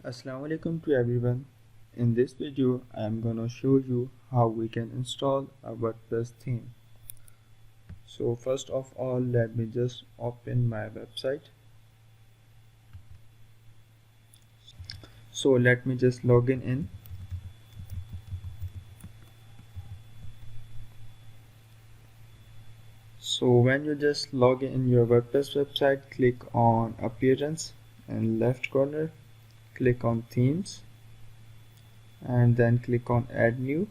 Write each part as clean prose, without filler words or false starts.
Assalamu alaikum to everyone. In this video I am gonna show you how we can install a WordPress theme. So first of all, let me just open my website. So let me just log in. So when you just log in your WordPress website, click on appearance in left corner, click on themes, and then click on add new.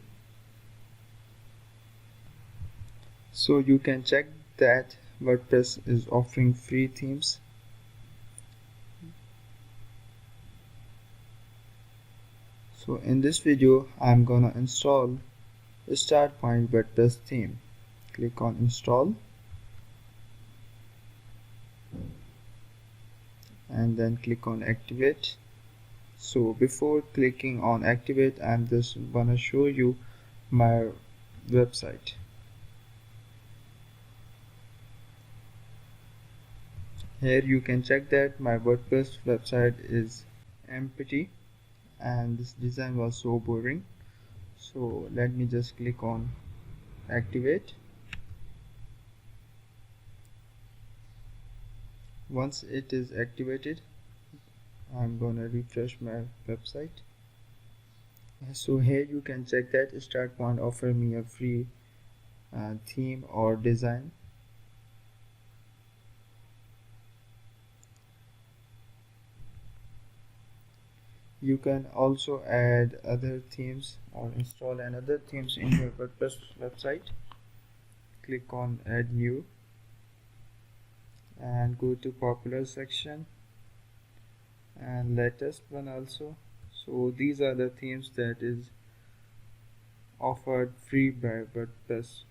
So you can check that WordPress is offering free themes. So in this video I'm gonna install Start Point WordPress theme. Click on install and then click on activate. So before clicking on activate, I'm just gonna show you my website. Here you can check that my WordPress website is empty and this design was so boring. So let me just click on activate. Once it is activated, I'm gonna refresh my website. So here you can check that Start Point offer me a free theme or design. You can also add other themes or install another themes in your WordPress website. Click on add new and go to popular section and latest one also. So these are the themes that is offered free by WordPress.